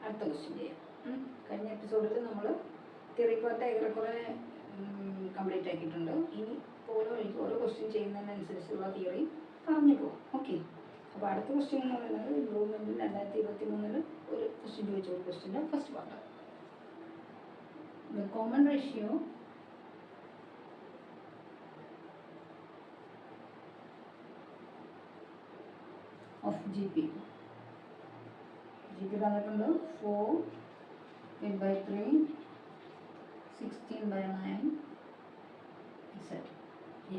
അടുത്ത ക്വസ്റ്റ്യൻ ചെയ്യാം. കഴിഞ്ഞ എപ്പിസോഡിൽ നമ്മൾ തിയറി പാർട്ട് ഏറെക്കുറെ കംപ്ലീറ്റ് ആക്കിയിട്ടുണ്ട്. ഇനി ഓരോ ക്വസ്റ്റ്യൻ ചെയ്യുന്നതിനനുസരിച്ചുള്ള തിയറി പറഞ്ഞു പോകും. ഓക്കെ, അപ്പോൾ അടുത്ത ക്വസ്റ്റ്യൻ എന്ന് പറയുന്നത് ഇംപ്രൂവ്മെൻറ്റിൽ 2023 ഒരു ക്വസ്റ്റ്യൻ ചോദിച്ച ഒരു ക്വസ്റ്റ്യൻ്റെ first part. The common ratio of GP തന്നിട്ടുണ്ട് 4, 8/3, 16/9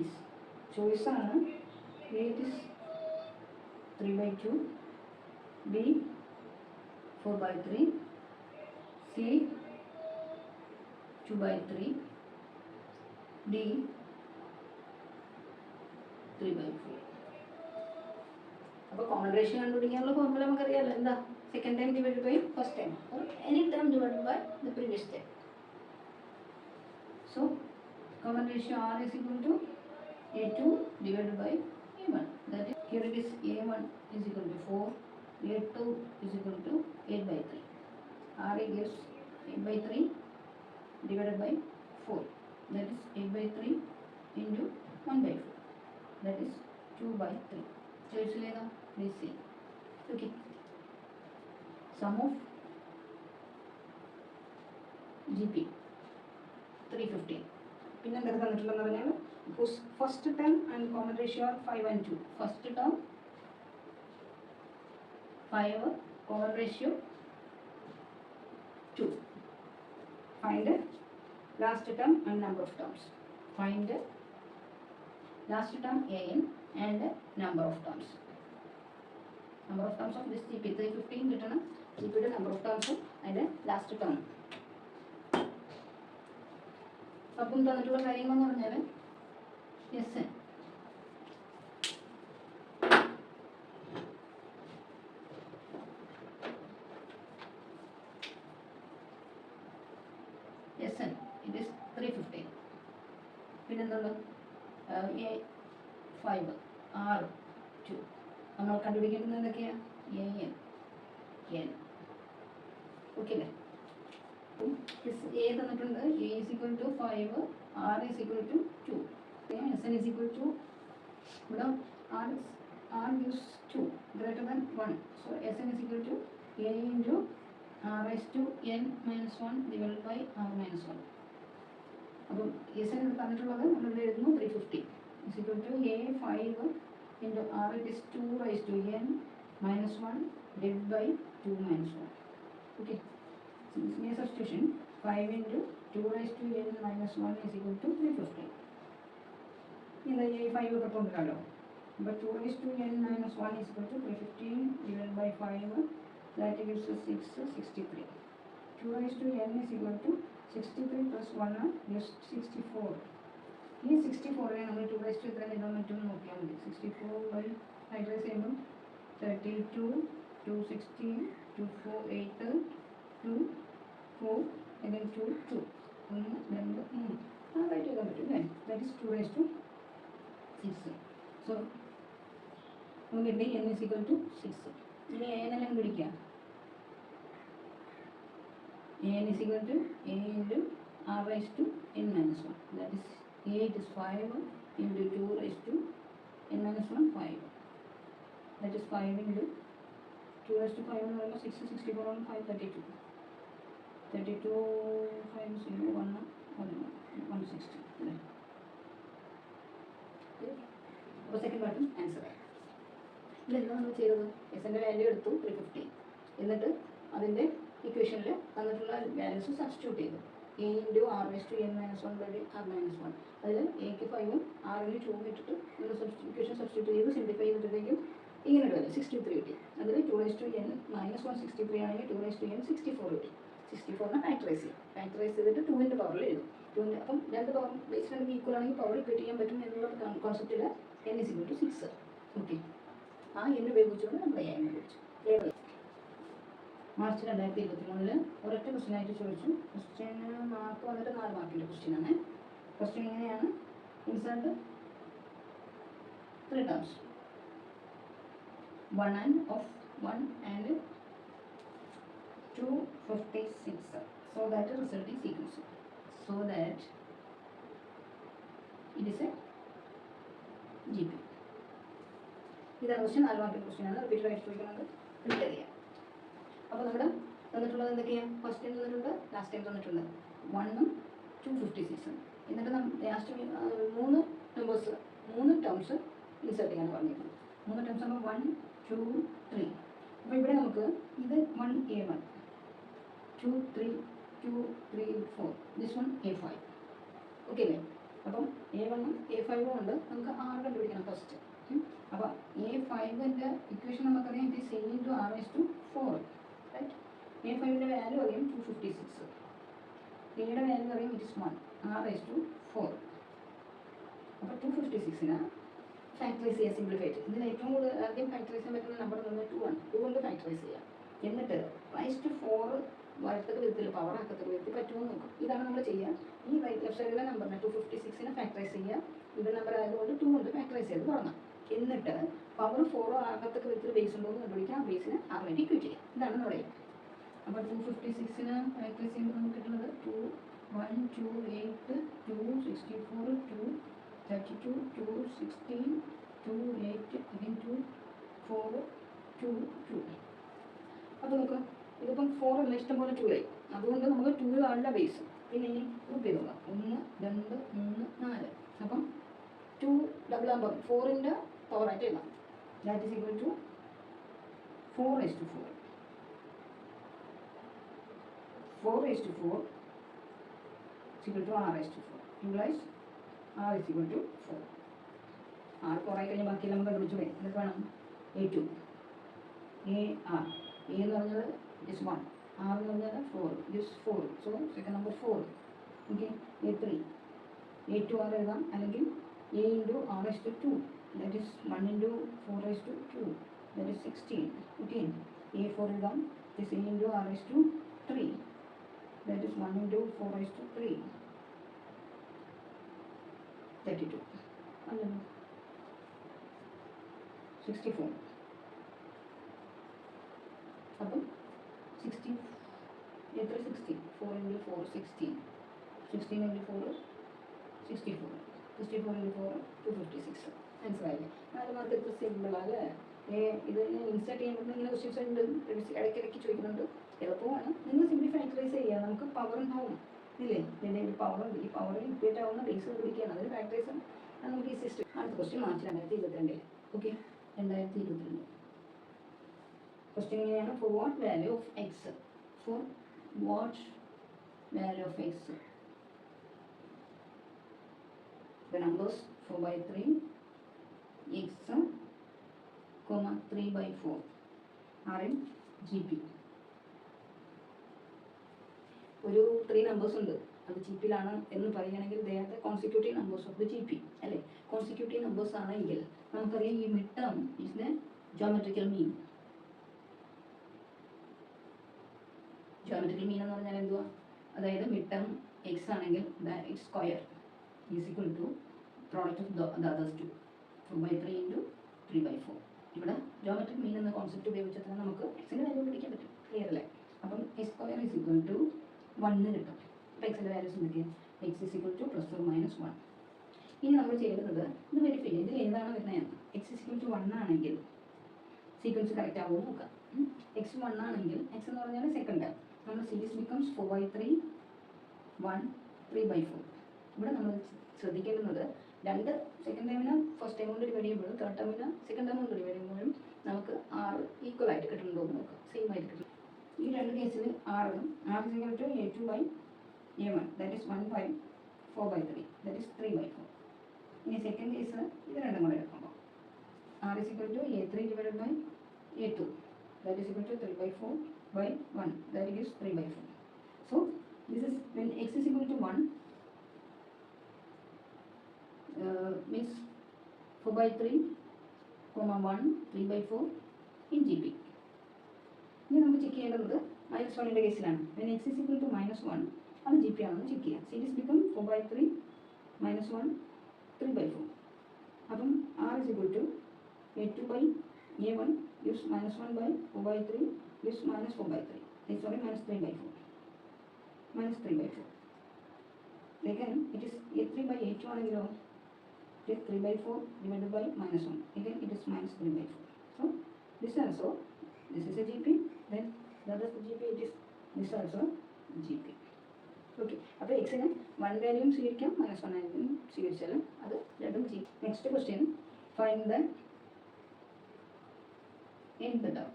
is ചോയ്സ് ആണ്. A it is 3/2, B 4/3, C 2/3, D 3/4. അപ്പോൾ കോമൺ റേഷ്യോ കണ്ടുപിടിക്കാനുള്ള ഫോർമുല നമുക്കറിയാമല്ലോ. എന്താ? Second time divide by first time, or any term divided by the previous term. So common ratio R is equal to A2 divided by A1. That is, here it is A1 is equal to 4, A2 is equal to 8/3. R gives 8/3 divided by 4. That is 8/3 into 1/4. That is 2/3. Choice leda, please see. Okay. Sum of GP 315. പിന്നെ എന്തൊക്കെ തന്നിട്ടുള്ളതെന്ന് പറഞ്ഞാൽ first term and common ratio 5 and 2. First term 5, common ratio 2. Find last term and number of terms. Find last term AN and number of terms. Number of terms of this GP 315 കിട്ടണം. GPയുടെ number of ടേംസും അതിൻ്റെ last term. അപ്പം തന്നിട്ടുള്ള കാര്യങ്ങളെന്ന് പറഞ്ഞാൽ SN it is 315. പിന്നെന്താണ്? A5, R2. നമ്മൾ കണ്ടുപിടിക്കേണ്ടത് എന്തൊക്കെയാണ്? AN, N. ഓക്കെ അല്ലേ? A തന്നിട്ടുണ്ട്. A is equal to 5, R is equal to 2. SN is equal to, ഇവിടെ R gives 2 greater than 1. So SN is equal to A into R raised to N minus 1 divided by R minus 1. അപ്പോൾ SN തന്നിട്ടുള്ളത് നമ്മളിവിടെ എഴുതുന്നു 350 is equal to A5 into R, it is 2 raised to N minus 1 divided by 2 minus 1. Okay. So this means substitution 5 into 2 raised to N minus 1 is equal to 350. In the A5 കൊണ്ടുവരാമല്ലോ. But 2 raised to N minus 1 is equal to 315 divided by 5. That gives us 63. 2 raised to N is equal to 63 plus 1 is 64. ഈ 64 നമ്മൾ 2 raised to എത്ര എഴുതാൻ പറ്റുമെന്ന് നോക്കിയാൽ മതി. 64 by factorise ചെയ്യുമ്പോൾ 32, 216, 248, 2, 4, and then 2, 2. 1, 2, 3. അതായിട്ട് എഴുതാൻ പറ്റും അല്ലേ? That is 2 raised to 6. So നമുക്ക് കിട്ടി N is equal to 6. ഇനി AN എല്ലാം പിടിക്കാം. AN is equal to A into R raised to N minus 1. That is, A it is 5 into 2 raised to N minus 1, 5. That is 5 into 2 raised to 5 എന്ന് പറയുമ്പോൾ 6, 64 on 5, 32. 32, 5, 0, 1, 160 അല്ലേ? അപ്പോൾ second പാർട്ടും answer ആയി. ഇതെന്താ നമ്മൾ ചെയ്തത്? SNൻ്റെ വാല്യൂ എടുത്തു 350. എന്നിട്ട് അതിൻ്റെ ഇക്വേഷനിൽ തന്നിട്ടുള്ള വാല്യൂസ് സബ്സ്റ്റിറ്റ്യൂട്ട് ചെയ്തു. A into R raised to N minus 1 by R minus 1. അതിൽ Aക്ക് 5ഉം Rന് 2ഉം ഇട്ടിട്ട് നമ്മൾ ഇക്വേഷൻ സബ്സ്റ്റിറ്റ്യൂട്ട് ചെയ്ത് സിംപ്ലിഫൈ ചെയ്തിട്ടേക്കും ഇങ്ങനെ ഒരു വാല്യൂ 63 കിട്ടി. അതിൽ 2 raised to N minus 1 63 ആണെങ്കിൽ 2 raised to N 64 കിട്ടി. 64നെ ഫാക്ടറൈസ് ചെയ്യും. ഫാക്ടറൈസ് ചെയ്തിട്ട് 2ൻ്റെ പവറിൽ എഴുതും. 2ൻ്റെ അപ്പം രണ്ട് പവർ ബേസ് രണ്ടും ഈക്വൽ ആണെങ്കിൽ പവർ ഇക്വേറ്റ് ചെയ്യാൻ പറ്റും എന്നുള്ള കോൺസെപ്റ്റിൽ N is equal to 6. Okay, ആ N ഉപയോഗിച്ചുകൊണ്ട് നമ്മൾ AI ഉപയോഗിച്ചു. മാർച്ച് 2023 ഒരൊറ്റ ക്വസ്റ്റ്യനായിട്ട് ചോദിച്ചു. ക്വസ്റ്റ്യന് മാർക്ക് വന്നിട്ട് 4 മാർക്കിൻ്റെ ക്വസ്റ്റ്യനാണ്. ക്വസ്റ്റ്യൻ ഇങ്ങനെയാണ്: insert 3 terms, 1 and of 1 and 256. So that result is equals. So that it is a GP. ഇതാണ് ക്വസ്റ്റ്യൻ. 4 മാർക്കിൻ്റെ ക്വസ്റ്റ്യനാണ്. റിപ്പീറ്റഡ് ആയിട്ട് ചോദിക്കുന്നത്. പ്രിപ്പയർ ചെയ്യാം. അപ്പോൾ നമ്മുടെ തന്നിട്ടുള്ളത് എന്തൊക്കെയാണ്? ഫസ്റ്റ് ടൈം തന്നിട്ടുണ്ട്, ലാസ്റ്റ് ടൈം തന്നിട്ടുണ്ട്. 1ഉം 256. എന്നിട്ട് ലാസ്റ്റ് 3 നമ്പേഴ്സ് 3 ടേംസ് ഇൻസേർട്ട് ചെയ്യാൻ പറഞ്ഞിട്ടുണ്ട്. 3 ടേംസ് ആകുമ്പോൾ 1 2 3. അപ്പോൾ ഇവിടെ നമുക്ക് ഇത് 1A1 2 3 2 3 4 ദിസ് 1A5. ഓക്കെ അല്ലേ? അപ്പം A1ഉം A5ഉം ഉണ്ട്. നമുക്ക് R കണ്ടുപിടിക്കണം ഫസ്റ്റ്. അപ്പോൾ A5ൻ്റെ ഇക്വേഷൻ നമുക്കറിയാം, it is A into R/4. Right? A5ൻ്റെ വാല്യൂ അറിയാം 256. Aയുടെ വാല്യൂ അറിയാം ഇറ്റ് ഇസ് 1 R/4. അപ്പോൾ 256ന് ഫാക്ടറൈസ് ചെയ്യുക സിംപ്ലിഫൈറ്റ്. ഇതിന് ഏറ്റവും കൂടുതൽ ആദ്യം ഫാക്ടറൈസ് ചെയ്യാൻ പറ്റുന്ന നമ്പർ എന്ന് പറഞ്ഞാൽ 2 ആണ്. 2 കൊണ്ട് ഫാക്ടറൈസ് ചെയ്യാം. എന്നിട്ട് R/4 വരത്തക്ക വിധത്തിൽ പവർ ആക്കത്തക്ക വിധത്തിൽ പറ്റുമോ നോക്കും. ഇതാണ് നമ്മൾ ചെയ്യുക. ഈ ലെഫ്റ്റ് സൈഡിലെ നമ്പറിനെ 256നെ ഫാക്ടറൈസ് ചെയ്യുക. ഇവിടെ നമ്പർ ആയതുകൊണ്ട് 2 കൊണ്ട് ഫാക്ടറൈസ് ചെയ്ത് തുടങ്ങാം. എന്നിട്ട് പവർ 4 ആകത്തക്ക വിധത്തിൽ ബേസ് ഉണ്ടോ എന്ന് കണ്ടുപിടിക്കുക. ആ ബേസിനെ ആറിലേക്ക് ഇക്വേറ്റ് ചെയ്യാം. ഇതാണ് എന്ന് പറയുക. അപ്പോൾ 256ന് ഫാക്ടറൈസ് ചെയ്യുമ്പോൾ നമുക്ക് കിട്ടുന്നത് 2 1 2 8 2 64 2 32 2 16 2 8 again 2 4 2 2. അപ്പോൾ നമുക്ക് ഇതിപ്പം 4 അല്ല, ഇഷ്ടംപോലെ 2 ആയി. അതുകൊണ്ട് നമുക്ക് 2 ആളുടെ ബേസ്. പിന്നെ ഇനി ഗ്രൂപ്പ് ചെയ്ത് നോക്കാം. 1 2 3 4. അപ്പം 2 ഡബിൾ ആകുമ്പോൾ 4ൻ്റെ പവറായിട്ട് എഴുതാം. That is equal to 4/4. 4/4 is equal to R/4. Utilize R is equal to 4. R 4 ആയി കഴിഞ്ഞാൽ ബാക്കിയെല്ലാം നമുക്ക് കണ്ടുപിടിച്ചു പോയി. എന്നിട്ട് വേണം A2 AR. A എന്ന് പറഞ്ഞത് is 1. R എന്ന് പറഞ്ഞത് 4. This 4. So second number 4. Okay. A3 A2 R എഴുതാം. അല്ലെങ്കിൽ A into R/2. That is 1 into 4/2. That is 16. Okay. A4 എഴുതാം. This A into R/3. That is 1 into 4/3. 32. 64. അപ്പം 60 എത്ര 60 4 into 4 16 16 into 4 64 64 into 4 256. മനസ്സിലായില്ലേ? 4 മാർക്ക് എത്ര സിമ്പിളല്ലേ? ഇത് ഇൻസേർട്ട് ചെയ്യുമ്പോൾ ഇങ്ങനെ ക്വസ്റ്റ്യൻസ് ഉണ്ട്, ഇടയ്ക്കിടയ്ക്ക് ചോദിക്കുന്നുണ്ട്. എളുപ്പമാണ്. നിങ്ങൾ സിംപ്ലി ഫാക്ടറൈസ് ചെയ്യുക. നമുക്ക് പവർ ഉണ്ടാവും ഇല്ലേ? ഇതിൻ്റെ ഒരു പവർ ഉണ്ട്. ഈ പവർ ഇക്വേറ്റ് ആവുന്ന ബേസ് കണ്ടുപിടിക്കുകയാണ്. അതൊരു ഫാക്ടറൈസ് നമുക്ക് ഈ സിസ്റ്റം. അടുത്ത ക്വസ്റ്റ്യൻ മാർച്ച് 2022. ഓക്കെ, 2022 ക്വസ്റ്റ്യൻ എങ്ങനെയാണ്? For what value of X? For what value of X? The numbers 4/3 x, 3/4 are in GP. ഒരു 3 നമ്പേഴ്സ് ഉണ്ട്, അത് ജി പിയിലാണ് എന്ന് പറയുകയാണെങ്കിൽ they are the consecutive numbers of the G P അല്ലേ? Consecutive numbers ആണെങ്കിൽ നമുക്കറിയാം ഈ mid term is the geometrical mean. Geometrical mean എന്ന് പറഞ്ഞാൽ എന്തുവാ? അതായത് മിഡ് ടേം എക്സ് ആണെങ്കിൽ it square is equal to product of the others two 4/3 into 3/4. ഇവിടെ ജോമെട്രിക് മീൻ എന്ന കോൺസെപ്റ്റ് ഉപയോഗിച്ചാൽ തന്നെ നമുക്ക് എക്സിൻ്റെ വാല്യൂ പിടിക്കാൻ പറ്റും. ക്ലിയർ അല്ലേ? അപ്പം X square is equal to 1 കിട്ടും. അപ്പോൾ എക്സിൻ്റെ വാല്യൂസ് എന്തൊക്കെയാണ്? X is equal to +or-1. ഇനി നമ്മൾ ചെയ്യുന്നത് ഇത് വെരിഫൈ ചെയ്യാം. ഇതിൽ ഏതാണ് വരുന്നത്? എക്സ് ഈസ് ഈക്വൽ ടു 1 ആണെങ്കിൽ സീക്വൻസ് കറക്റ്റ് ആവുമോ നോക്കാം. എക്സ് 1 ആണെങ്കിൽ എക്സ് എന്ന് പറഞ്ഞാൽ സെക്കൻഡ് ടൈം നമ്മൾ സീരീസ് ബിക്കംസ് 4/3 1 3/4. ഇവിടെ നമ്മൾ ശ്രദ്ധിക്കേണ്ടുന്നത് രണ്ട് സെക്കൻഡ് ടൈമിന് ഫസ്റ്റ് ടൈം കൊണ്ട് ഡിവൈഡ് ചെയ്യുമ്പോഴും തേർഡ് ടൈമിന് സെക്കൻഡ് ടൈം കൊണ്ട് ഡിവൈഡ് ചെയ്യുമ്പോഴും നമുക്ക് R ഈക്വൽ ആയിട്ട് കിട്ടുന്നുണ്ടോ എന്ന് നോക്കാം. സെയിം ആയിട്ട് കിട്ടും. ഈ രണ്ട് കേസിൽ R is equal to A2/A1, that is 1/4/3, that is 3/4. ഇനി സെക്കൻഡ് കേസ് ഇത് രണ്ടും കൂടെ എടുക്കുമ്പോൾ R is equal to A3 divided by A2, that is equal to 3/4/1, that is 3/4. So this is when x is equal to 1 means 4/3, 1 3/4 in GP. ഇനി നമുക്ക് check ചെയ്യേണ്ടത് -1ൻ്റെ കേസിലാണ്. when x is equal to -1 അത് G P ആണെന്ന് check ചെയ്യാം. Series become 4/3 -1 3/4. അപ്പം R is equal to A2/A1 gives -1/4/3 gives -4/3. sorry, minus 3 by 4. Minus 3 by 4. Again, it is a 3 by 8 ആണെങ്കിലോ it is 3 by 4 divided by minus 1. Again, it is minus 3 by 4. So, this also, this is a GP, then the other GP, it is this also GP. Okay, അപ്പോൾ എക്സിന് 1 വാല്യൂം സ്വീകരിക്കാം, -1 വാല്യൂം സ്വീകരിച്ചാലും അത് രണ്ടും GP. Next question, find the nth term.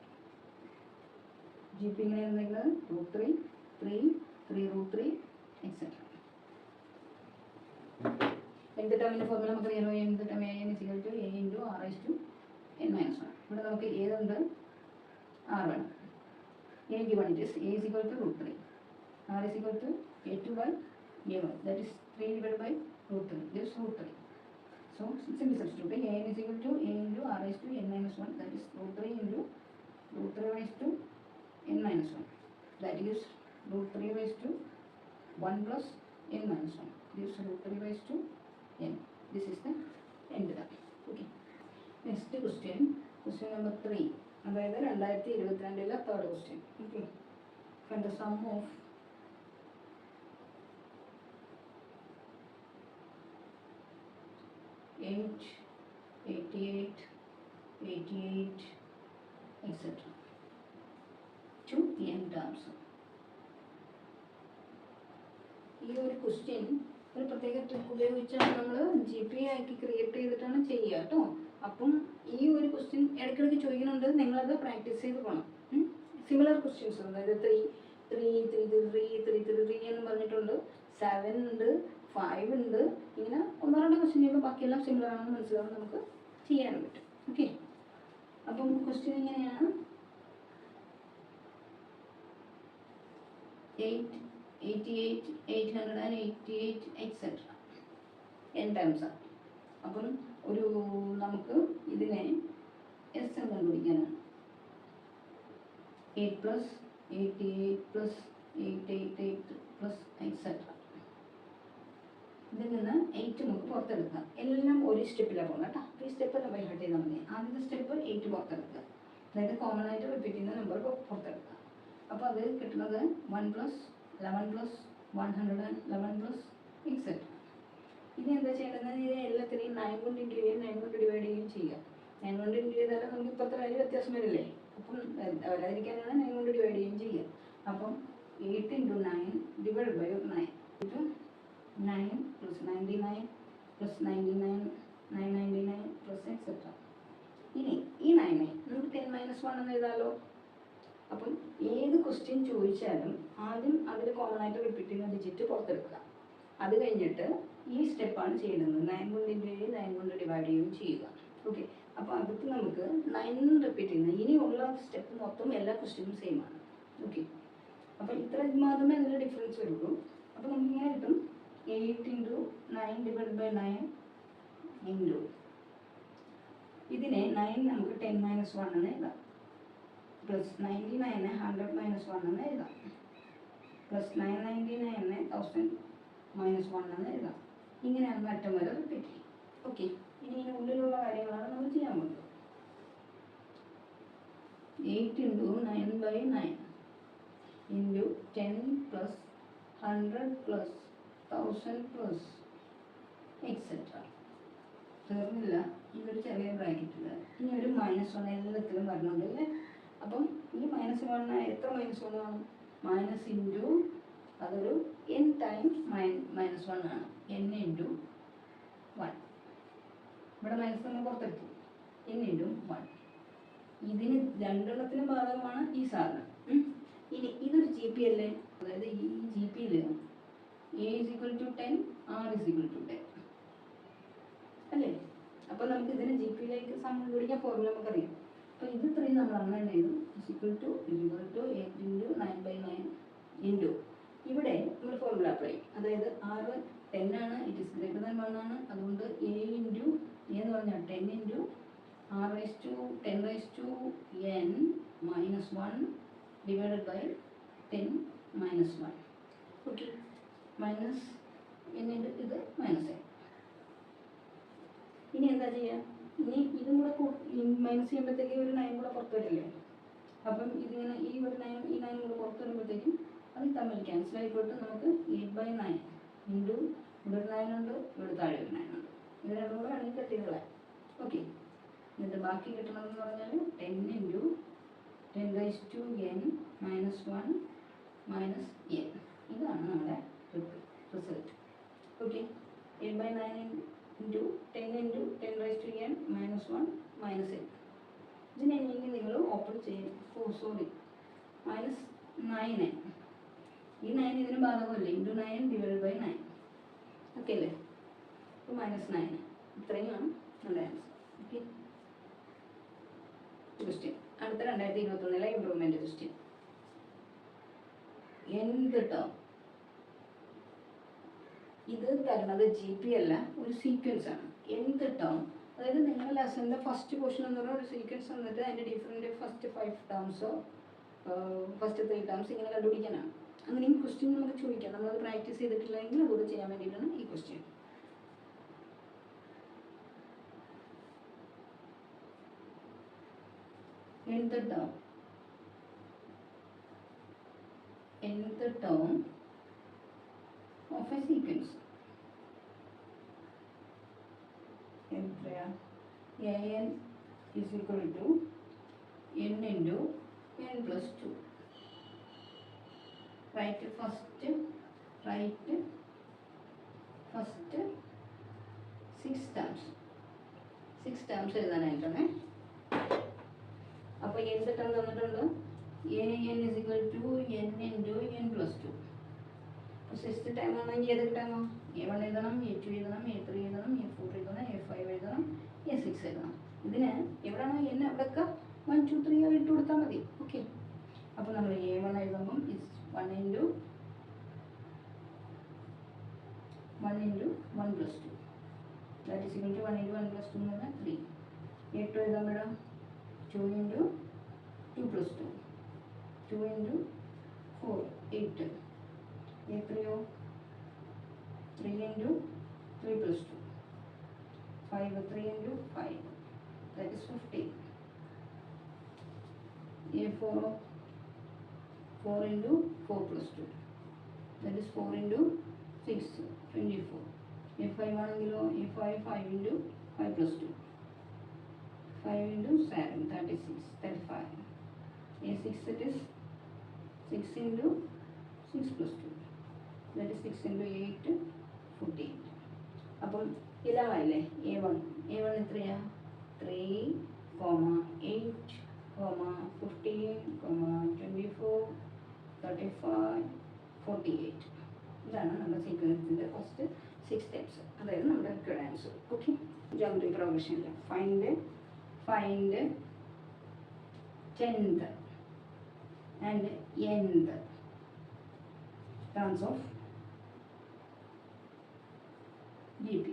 GP ഇങ്ങനെയാണ് നിൽക്കുന്നത്, √3, 3, 3√3, etc. nth ടേമിൻ്റെ formula നമുക്കറിയാലോ, nth term an = a × r⁻n−1. ഇവിടെ നമുക്ക് ഏതുണ്ട്, r വേണം. a given it is a is equal to √3, r is equal to a2/a1, that is 3 divided by √3, gives √3. So simply substitute an is equal to a × r⁻n−1, that is √3 × √3/n−1, that gives √3/1 plus n-1, gives √3/n. This is the nth term. Okay. Next question number 3. അതായത് 2022 third question. Okay, find the sum of (8, 88, 88, etc. to n terms. ഈ ഒരു question ഒരു പ്രത്യേക trick ഉപയോഗിച്ചാണ് നമ്മൾ GP ആക്കി create ചെയ്തിട്ടാണ് ചെയ്യുക കേട്ടോ. അപ്പം ഈ ഒരു ക്വസ്റ്റ്യൻ ഇടയ്ക്കിടയ്ക്ക് ചോദിക്കുന്നുണ്ട്, നിങ്ങളത് പ്രാക്ടീസ് ചെയ്ത് പോകണം. സിമിലർ ക്വസ്റ്റ്യൻസ്, അതായത് 3, 3, 3, 3, 3, 3, 3 എന്ന് പറഞ്ഞിട്ടുണ്ട്, 7 ഉണ്ട്, 5 ഉണ്ട്. ഇങ്ങനെ 1-2 ക്വസ്റ്റ്യൻ ചെയ്യുമ്പോൾ ബാക്കിയെല്ലാം സിമിലർ ആണെന്ന് മനസ്സിലാവും, നമുക്ക് ചെയ്യാനും പറ്റും. ഓക്കെ, അപ്പം ക്വസ്റ്റ്യൻ ഇങ്ങനെയാണ്, 8, 88, 888, etc. n ടൈംസ് ആണ്. അപ്പം നമുക്ക് ഇതിനെ എസ് എന്ന് കണ്ടുപിടിക്കാനാണ്. 8 + 88 + 888 + etc. ഇതിൽ നിന്ന് 8 നമുക്ക് പുറത്തെടുക്കാം. എല്ലാം ഒരു സ്റ്റെപ്പിലാണ് പോകുന്നത് കേട്ടോ. ഈ സ്റ്റെപ്പെല്ലാം ബൈ ഹാർട്ട് ചെയ്താൽ മതി. ആദ്യത്തെ സ്റ്റെപ്പ് 8 പുറത്തെടുക്കുക, അതായത് കോമൺ ആയിട്ട് റിപ്പീറ്റ് ചെയ്യുന്ന നമ്പർ പുറത്തെടുക്കുക. അപ്പോൾ അത് കിട്ടുന്നത് 1 + 11 + 111 + etc. ഇനി എന്താ ചെയ്യേണ്ടത്, ഇത് എല്ലാത്തിനെയും 9 കൊണ്ട് ഇൻറ്റു ചെയ്യുകയും 9 കൊണ്ട് ഡിവൈഡ് ചെയ്യുകയും ചെയ്യുക. 9 കൊണ്ട് ഇൻറ്റു ചെയ്താലും നമുക്ക് ഇപ്പോഴത്തെ വാല്യൂ വ്യത്യാസം വരില്ലേ, അപ്പം വരാതിരിക്കാനാണ് 9 കൊണ്ട് ഡിവൈഡ് ചെയ്യുകയും ചെയ്യുക. അപ്പം 8 × 9 ഡിവൈഡ് ബൈ 9 × 9 + 99 + 99 999 + etc. ഇനി ഈ 9 നമുക്ക് 10-1 എന്ന് എഴുതാമല്ലോ. അപ്പം ഏത് ക്വസ്റ്റ്യൻ ചോദിച്ചാലും ആദ്യം അതിൽ കോമൺ ആയിട്ട് റിപ്പീറ്റ് ചെയ്യുന്ന ഡിജിറ്റ് പുറത്തെടുക്കുക. അത് കഴിഞ്ഞിട്ട് ഈ സ്റ്റെപ്പാണ് ചെയ്യുന്നത്, 9 കൊണ്ട് ഇൻറ്റു ചെയ്യുകയും 9 കൊണ്ട് ഡിവൈഡ് ചെയ്യുകയും ചെയ്യുക. ഓക്കെ, അപ്പോൾ അതിൽ നമുക്ക് 9 റിപ്പീറ്റ് ചെയ്യുന്ന ഇനിയുള്ള സ്റ്റെപ്പ് മൊത്തം എല്ലാ ക്വസ്റ്റ്യനും സെയിം ആണ്. ഓക്കെ, അപ്പോൾ ഇത്ര മാത്രമേ അതിൽ ഡിഫറൻസ് വരുള്ളൂ. അപ്പോൾ നമുക്ക് ഇങ്ങനെ കിട്ടും, 8 × 9 ഡിവൈഡ് ബൈ 9 ഇൻറ്റു ഇതിനെ 9 നമുക്ക് 10-1 എന്ന് എഴുതാം, പ്ലസ് 99 100-1 എന്ന് എഴുതാം, പ്ലസ് 999 1000-1 എന്ന് എഴുതാം. ഇങ്ങനെയാണ് അറ്റം വരെ റിപ്പീറ്റ് ചെയ്യും. ഓക്കെ, ഇനി ഇതിനുള്ളിലുള്ള കാര്യങ്ങളാണ് നമ്മൾ ചെയ്യാൻ പോകുന്നത്. 8 × 9/9 ഇൻറ്റു 10 + 100 + 1000 + etc. തീർന്നില്ല, ഇതൊരു ചെറിയ ബ്രാക്കറ്റിൽ ഇനി ഒരു -1 എല്ലാത്തിലും വരണുണ്ട് അല്ലേ. അപ്പം ഈ -1 എത്ര -1 ആണ്, മൈനസ് ഇൻറ്റു അതൊരു n ടൈംസ് -1 ആണ്, n × 1. ഇവിടെ മൈനസ് നമ്മൾ പുറത്തെടുത്തു, n × 1. ഇതിന് രണ്ടെണ്ണത്തിനും ബാധകമാണ് ഈ സാധനം. ഇനി ഇതൊരു GP അല്ലേ, അതായത് ഈ GPയിൽ a = 10, r = 10 അല്ലേ. അപ്പോൾ നമുക്ക് ഇതിന് GPയിലേക്ക് സം കണ്ടുപിടിക്കാൻ ഫോർമുല നമുക്കറിയാം. അപ്പോൾ ഇത് ഇത്രയും നമ്മൾ അങ്ങനെ എഴുതും, = 8 × 9/9 ഇൻറ്റു ഇവിടെ നമ്മൾ ഫോർമുല അപ്ലൈ ചെയ്യും. അതായത് r 10 ആണ്, ഇറ്റ് ഈസ് ഗ്രേറ്റർ ദാൻ 1 ആണ്. അതുകൊണ്ട് a എന്ന് പറഞ്ഞാൽ 10 × r10⁻n−1 divided by 10-1. Okay, minus എന്നിട്ട് ഇത് മൈനസ് ആയി. ഇനി എന്താ ചെയ്യുക, ഇനി ഇതും കൂടെ മൈനസ് ചെയ്യുമ്പോഴത്തേക്ക് ഒരു 9 കൂടെ പുറത്ത് വരില്ലേ. അപ്പം ഇതിങ്ങനെ ഈ 9 കൂടെ പുറത്ത് വരുമ്പോൾ മനസ്സിലായിക്കോട്ടെ. നമുക്ക് 8/9 ഇൻറ്റു ഇവിടെ ഒരു 9 ഉണ്ട്, ഇവിടെ താഴെ ഒരു 9 ഉണ്ട്. ഇത് രണ്ടും കൂടെ വേണമെങ്കിൽ കെട്ടികളെ. ഓക്കെ, എന്നിട്ട് ബാക്കി കിട്ടണമെന്ന് പറഞ്ഞാൽ 10 ഇൻറ്റു 10⁻n - 1 മൈനസ് n. ഇതാണ് നമ്മുടെ result. Okay, 8/9 into 10 into 10⁻n - 1 minus n. ഇതിനെ ഇനി നിങ്ങൾ ഓപ്പൺ ചെയ്യും. Sorry, -9n. ഈ 9 ഇതിന് ബാധകമല്ലേ, ഇൻറ്റു 9/9. ഓക്കെ അല്ലേ? അപ്പോൾ -9. ഇത്രയുമാണ് നമ്മുടെ ആൻസർ. Okay, question. അടുത്ത 2021 ഇംപ്രൂവ്മെൻറ്റ് ക്വസ്റ്റ്യൻ. എന്ത് ടേം? ഇത് തരുന്നത് GP അല്ല, ഒരു സീക്വൻസ് ആണ്. എന്ത് ടേം, അതായത് നിങ്ങളുടെ ലെസണിൻ്റെ ഫസ്റ്റ് പോർഷൻ എന്ന് പറഞ്ഞാൽ ഒരു സീക്വൻസ് വന്നിട്ട് അതിൻ്റെ ഡിഫറെൻറ്റ് ഫസ്റ്റ് 5 ടേംസോ ഫസ്റ്റ് 3 ടേംസ് ഇങ്ങനെ കണ്ടുപിടിക്കാനാണ്. അങ്ങനെ ഈ ക്വസ്റ്റ്യൻ നമുക്ക് ചോദിക്കാം. നമ്മളത് പ്രാക്ടീസ് ചെയ്തിട്ടില്ലെങ്കിൽ അതുകൂടെ ചെയ്യാൻ വേണ്ടിയിട്ടാണ് ഈ ക്വസ്റ്റ്യൻ. എന്ത് ടേം? എന്ത് ടേം ഓഫ് എ സീക്വൻസ്? എത്രയാ? an is equal to n into n plus 2. Write first 6 terms. 6 terms എഴുതാനായിട്ടാണ്. അപ്പോൾ എന്ത് ടേം തന്നിട്ടുണ്ട്? an is equal to n into n plus 2. അപ്പോൾ 6th ടൈം ആണെങ്കിൽ ഏതൊക്കെ ടൈമോ? A1 എഴുതണം, A2 എഴുതണം, A3 എഴുതണം, A4 എഴുതണം, A5 എഴുതണം, A6 എഴുതണം. ഇതിന് എവിടെയാണോ n അവിടെയൊക്കെ 1 2 3 ഇട്ട് കൊടുത്താൽ മതി. ഓക്കെ, അപ്പോൾ നമ്മൾ A1 എഴുതുമ്പം 1 into 1 plus 2. That is equal to 1 into 1 plus 2 എന്ന് പറഞ്ഞാൽ 3. A2 എഴുതുമ്പോഴോ 2 into 2 plus 2. 2 into 4, 8. A3 3 into 3 plus 2. 3 into 5. That is 15. A4 4 into 4 plus 2. That is 4 into 6, 24. A5 ആണെങ്കിലോ A5 5 into 5 plus 2. 5 into 7, 36, 35. A6 it is 6 into 6 plus 2. That is 6 into 8, 48. അപ്പം ഇതാണല്ലേ A1 എത്രയാ? 3, 8, 15, 24, 35, 48. ഇതാണ് നമ്മുടെ സീക്വൻസിൻ്റെ first 6 steps. അതായത് നമ്മുടെ required answer. Okay, geometry പ്രോഗ്രഷനിൽ find 10th and nth terms of GP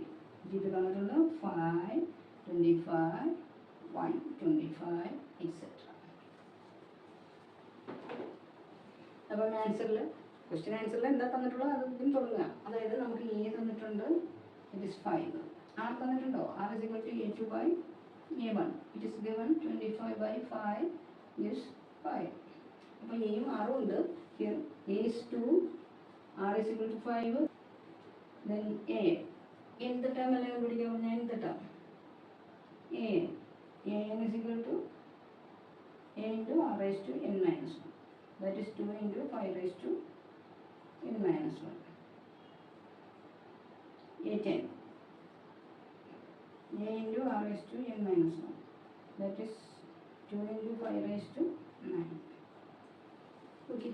തന്നിട്ടുണ്ട് 5, 25, 1, 25, etc. അപ്പം ക്വസ്റ്റ്യൻ ആൻസറിൽ എന്താ തന്നിട്ടുള്ളത് അത് ഇതിന് തുടങ്ങുക. അതായത് നമുക്ക് A തന്നിട്ടുണ്ട്, it is 5. R തന്നിട്ടുണ്ടോ? R is equal to A2 by A1. It is given 25/5 is 5. അപ്പോൾ എയും ആറും ഉണ്ട്. Here A is 2, R is equal to 5. Then A nth term അല്ലേ കണ്ടുപിടിക്കാൻ പറഞ്ഞാൽ nth term an is equal to a into r raised to n minus 1. That is 2 into 5 raised to n minus 1. A10 a into r raised to n minus 1. That is 2 into 5 raised to 9. Okay.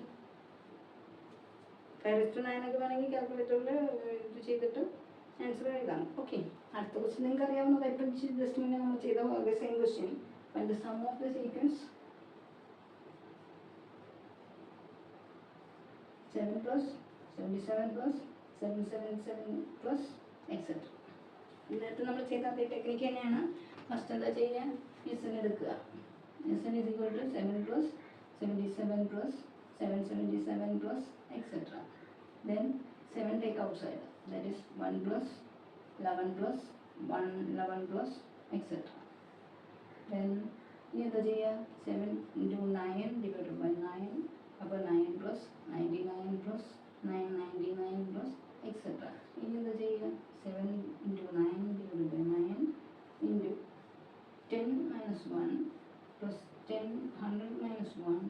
5 raised to 9 ഒക്കെ വേണമെങ്കിൽ കാൽക്കുലേറ്ററിൽ ഇത് ചെയ്തിട്ട് answer എഴുതാം. Okay, അടുത്ത question നിങ്ങൾക്ക് അറിയാവുന്നത് ഇപ്പം just മുന്നേ നമ്മൾ ചെയ്ത same question. Find the sum of the sequence 7 plus 77 plus 777 plus etc. ഇതിനകത്ത് നമ്മൾ ചെയ്ത അതേ ടെക്നിക്ക് തന്നെയാണ്. ഫസ്റ്റ് എന്താ ചെയ്യുക? SN എടുക്കുക. SN is equal to 7 plus 77 plus 777 plus etc. Then 7 take outside. That is 1 plus 11 plus 111 plus etc. Then ഇനി എന്താ ചെയ്യുക? 7 into 9 divided by 9. അപ്പോൾ 9 plus 99 plus എക്സെട്ര. ഇനി എന്താ ചെയ്യുക? 7 into 9 divided by 9 into 10 minus 1 plus 10, 100 minus 1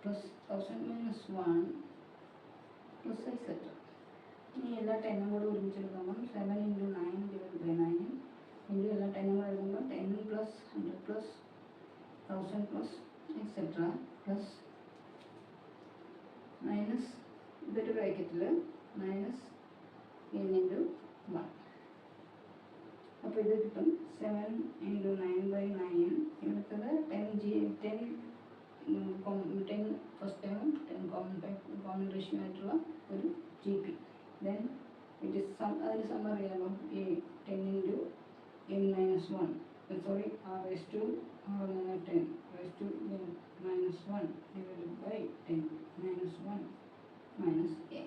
plus 1000 minus 1 plus etcetera. ഇനി എല്ലാ 10 കൂടെ ഒരുമിച്ചെടുക്കുമ്പം 7 into 9 divided by 9 into എല്ലാ 10 കൂടെ എഴുതുമ്പോൾ 10 plus 100 plus 1000 plus etcetera plus minus ഇതൊരു ബ്രാക്കറ്റിൽ മൈനസ് n into 1. അപ്പോൾ ഇത് കിട്ടും 7 into 9/9. ഇവിടുത്തത് 10 ഫസ്റ്റ് ടൈമും 10 കോമൺ റേഷ്യോ ആയിട്ടുള്ള ഒരു GP. ദെൻ ഇറ്റ് ഇസ് അതിന് സം അറിയാമോ? ഈ 10 into n minus 1 sorry r raised to r minus 10 raised to n minus 1 divided by 10 minus 1 minus a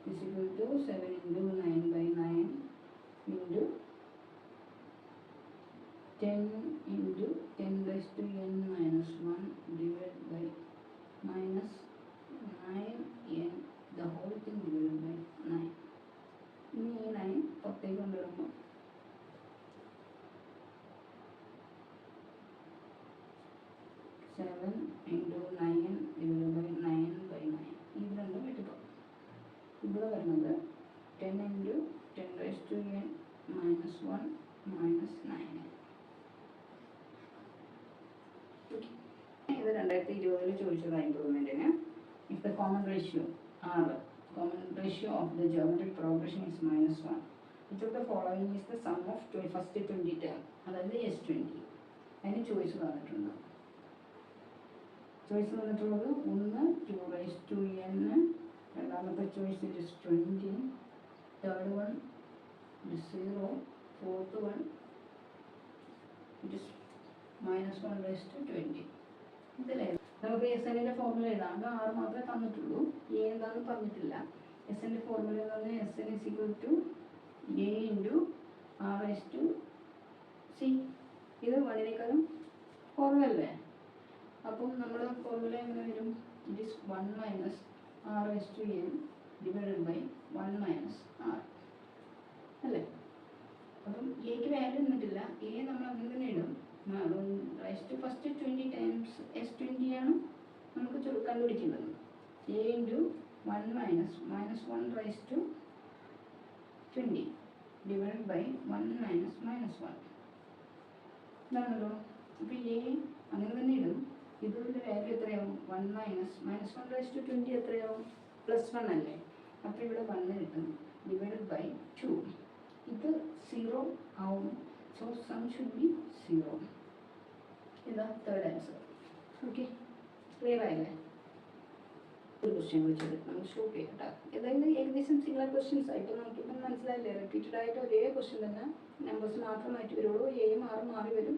is equal to 7 into 9/9 into 10 into 10 raised to n minus 1 divided by minus 9n the whole thing divided by 9. ഇനി ഈ 9 പുറത്തേക്ക് കൊണ്ടുവരുമ്പോൾ 7 into 9 divided by 9/9. ഇത് രണ്ടും വെട്ടിപ്പോകും. ഇവിടെ വരുന്നത് 10 into 10 raised to n minus 1 minus 9. ഇത് 2020 ചോദിച്ചത് ഇംപ്രൂവ്മെൻറ്റിന്. If the common ratio of the geometric progression is -1, which of the following is the sum of first 20 term, അതായത് S20. അതിന് ചോയ്സ് തന്നിട്ടുണ്ട്. ചോയ്സ് തന്നിട്ടുള്ളത് 1 2 raised to n, രണ്ടാമത്തെ choice it is 20, third one it is 0, fourth one it is -1 raised to 20. ഇതിലേ നമുക്ക് S എൻ്റെ formula എഴുതാം. അത് 6 മാത്രമേ തന്നിട്ടുള്ളൂ, എ എന്താണെന്ന് പറഞ്ഞിട്ടില്ല. എസ് എൻ്റെ ഫോർമുല എന്ന് പറഞ്ഞാൽ S N is equal to A into R raise to C. ഇത് 1നേക്കാളും കുറവല്ലേ? അപ്പം നമ്മുടെ ഫോർമുല എങ്ങനെ വരും? It is 1 minus R raise to N divided by 1 minus R അല്ലേ? അപ്പം എക്ക് വാല്യൂ തന്നിട്ടില്ല, എ നമ്മൾ അങ്ങനെ തന്നെ ഇടും. Raise to first 20 times S20 ആണ് നമുക്ക് കണ്ടുപിടിക്കേണ്ടത്. A into 1 minus 1 raise to 20 divide by 1 minus -1 ഇതാണല്ലോ. അപ്പോൾ എ അങ്ങനെ തന്നെ ഇടും. ഇതിൻ്റെ വാല്യൂ എത്രയാവും? 1 -1 റൈസ് ടു 20 എത്രയാവും? +1 അല്ലേ? അപ്പോൾ ഇവിടെ 1 കിട്ടും ഡിവൈഡ് ബൈ 2. ഇത് 0 ആവും. So sum should be 0. ഇതാ തേർഡ് ആൻസർ. ഓക്കെ, ക്ലിയർ ആയില്ലേ? ഒരു ക്വസ്റ്റ്യൻ വെച്ചിട്ട് നമുക്ക് സ്റ്റോപ്പ് ചെയ്യാം കേട്ടോ. ഏതായാലും ഏകദേശം സിമിലർ ക്വസ്റ്റ്യൻസ് ആയിട്ട് നമുക്കിപ്പം മനസ്സിലായില്ലേ? റിപ്പീറ്റഡ് ആയിട്ട് ഒരേ ക്വസ്റ്റ്യൻ തന്നെ, നമ്പേഴ്സ് മാത്രം മാറ്റി വരുള്ളൂ. എയും ആറും മാറി വരും.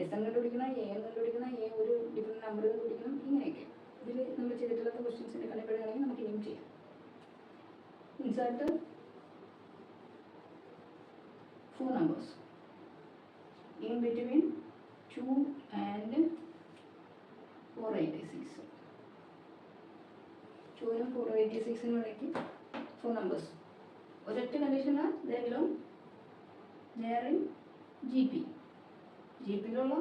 എസ് എൻ കണ്ടുപിടിക്കണം, എ എന്ന് കണ്ടുപിടിക്കണം, എ ഒരു ഡിഫറെൻറ്റ് നമ്പർ കണ്ടുപിടിക്കണം, ഇങ്ങനെയൊക്കെ. ഇതിൽ നമ്മൾ ചെയ്തിട്ടുള്ള ക്വസ്റ്റ്യൻസിൻ്റെ കണ്ടുപിടിക്കുകയാണെങ്കിൽ നമുക്ക് ഇനിയും ചെയ്യാം. Insert 4 numbers in between 2 and 486. 2 and 486 ഇടയ്ക്ക് 4 numbers. ഒരൊറ്റ കണ്ടീഷനാണ് they are in GP. GPയിലുള്ള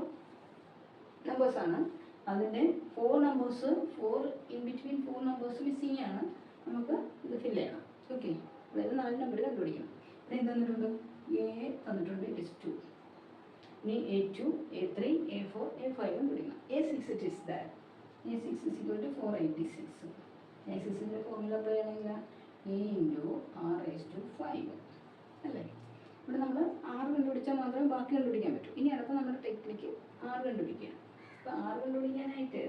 നമ്പേഴ്സാണ്. അതിൻ്റെ 4 numbers, 4 in between 4 numbers missing ആണ്. നമുക്ക് ഇത് ഫില്ല് ചെയ്യണം. ഓക്കെ, അതായത് 4 നമ്പർ കണ്ടുപിടിക്കണം. ഇവിടെ എന്ത് തന്നിട്ടുണ്ട്? എ തന്നിട്ടുണ്ട്, ഇറ്റ് ഇസ് 2. ഇനി A2, A3, A4, A5 കണ്ടുപിടിക്കണം. A6 it is that. A6 is equal to 486. A6ൻ്റെ ഫോർമുല പറയുകയാണെങ്കിൽ A into R raise to 5 അല്ലേ? ഇവിടെ നമ്മൾ 6 കണ്ടുപിടിച്ചാൽ മാത്രമേ ബാക്കി കണ്ടുപിടിക്കാൻ പറ്റൂ. ഇനി അടുത്ത നമ്മുടെ ടെക്നിക്ക് 6 കണ്ടുപിടിക്കുക. അപ്പോൾ 6 കണ്ടുപിടിക്കാനായിട്ട്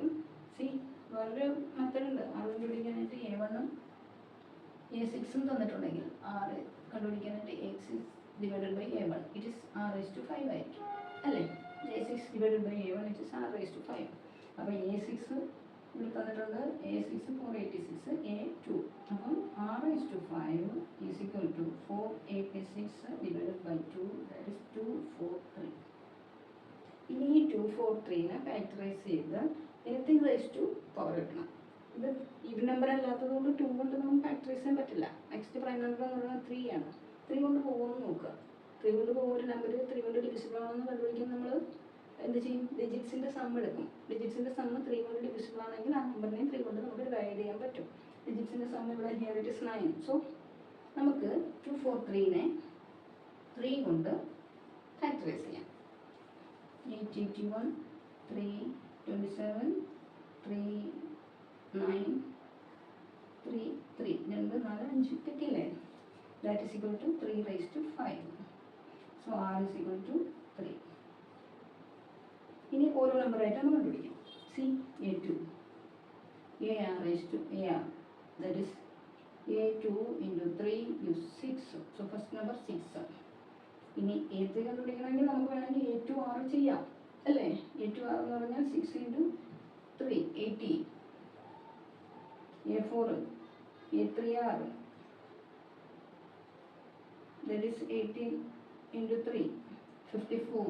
വേറൊരു മെത്തേഡ് ഉണ്ട്. 6 കണ്ടുപിടിക്കാനായിട്ട് A1ഉം A6ഉം തന്നിട്ടുണ്ടെങ്കിൽ 6 കണ്ടുപിടിക്കാനായിട്ട് A6 divided by A1 it is r raised to 5 ആയിരിക്കും അല്ലേ? A6 divided by A1 it is r raised to 5. അപ്പോൾ A6 ഇവിടെ തന്നിട്ടുണ്ട്, A6 486, A2 അപ്പം r raised to 5 is equal to 486 divided by 2 that is 243. ഇനി ഈ 243നെ factorise ചെയ്ത് anything raise to power കിട്ടണം. ഇത് ഈവൻ നമ്പർ അല്ലാത്തത് കൊണ്ട് 2 കൊണ്ട് നമുക്ക് ഫാക്ടറൈസ് ചെയ്യാൻ പറ്റില്ല. നെക്സ്റ്റ് പ്രൈം നമ്പർ എന്ന് പറയുന്നത് 3 ആണ്. 3 കൊണ്ട് പോകുമെന്ന് നോക്കുക. 3 കൊണ്ട് പോകുന്ന ഒരു നമ്പർ 3 കൊണ്ട് ഡിവിസിബിൾ ആണെന്ന് കണ്ടുപിടിക്കാൻ നമ്മൾ എന്ത് ചെയ്യും? ഡിജിറ്റ്സിൻ്റെ സം എടുക്കും. ഡിജിറ്റ്സിൻ്റെ സം 3 കൊണ്ട് ഡിവിസിബിൾ ആണെങ്കിൽ ആ നമ്പറിനെ 3 കൊണ്ട് നമുക്ക് ഡിവൈഡ് ചെയ്യാൻ പറ്റും. ഡിജിറ്റ്സിൻ്റെ സം ഇവിടെ ഹിയർ ഇറ്റ് ഇസ് 9. സോ നമുക്ക് 243നെ 3 കൊണ്ട് ഫാക്ടറൈസ് ചെയ്യാം. 881 327 3 9 3 3 2 4 5 കിട്ടിയില്ലേ? That is equal to 3 raised to 5. So r is equal to 3. ഇനി ഓരോ നമ്പറായിട്ടാണ് കണ്ടുപിടിക്കാം. C a2 ar raised to ar, that is a2 into 3 gives 6. So first number 6. ഇനി a3 കണ്ടുപിടിക്കണമെങ്കിൽ നമുക്ക് വേണമെങ്കിൽ a2 r ചെയ്യാം അല്ലേ? a2 r എന്ന് പറഞ്ഞാൽ 6 into 3 80. a4 a3 r, that is 18 into 3 54.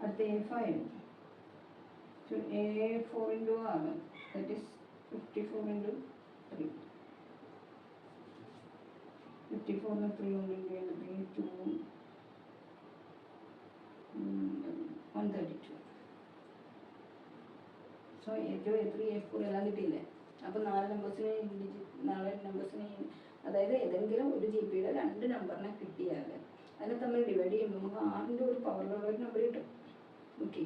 അടുത്ത a5, so a4 into r, that is 54 into 3. 54 ന് 3 കൊണ്ട് into 2 132. So a2 a3 a4 എല്ലാം കിട്ടിയില്ലേ? അപ്പോൾ 4 നമ്പേഴ്സിനെ അതായത് ഏതെങ്കിലും ഒരു ജി പിയുടെ 2 നമ്പറിനെ കിട്ടിയാൽ അതിനെ തമ്മിൽ ഡിവൈഡ് ചെയ്യുമ്പോൾ നമുക്ക് 6ൻ്റെ ഒരു പവറിലുള്ള ഒരു നമ്പർ കിട്ടും. ഓക്കെ,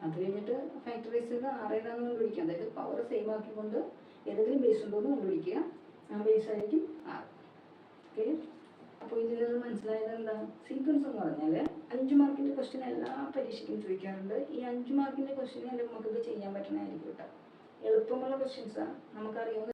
അത് കഴിഞ്ഞിട്ട് ഫാക്ടറൈസ് ചെയ്ത് 6 ഏതാണെന്ന് കണ്ടുപിടിക്കുക. അതായത് പവർ സെയിം ആക്കിക്കൊണ്ട് ഏതെങ്കിലും ബേസ് ഉണ്ടോ എന്ന് കണ്ടുപിടിക്കുക. ആ ബേസ് ആയിരിക്കും 6. ഓക്കെ, അപ്പോൾ ഇതിൽ നിന്ന് മനസ്സിലായത് എന്താ? സീക്വൻസ് എന്ന് പറഞ്ഞാൽ 5 മാർക്കിൻ്റെ ക്വസ്റ്റ്യൻ എല്ലാ പരീക്ഷയ്ക്കും ചോദിക്കാറുണ്ട്. ഈ 5 മാർക്കിൻ്റെ ക്വസ്റ്റ്യൻ എൻ്റെ നമുക്കിത് ചെയ്യാൻ പറ്റണമായിരിക്കും കേട്ടോ. എളുപ്പമുള്ള ക്വസ്റ്റ്യൻസാണ്, നമുക്കറിയാവുന്ന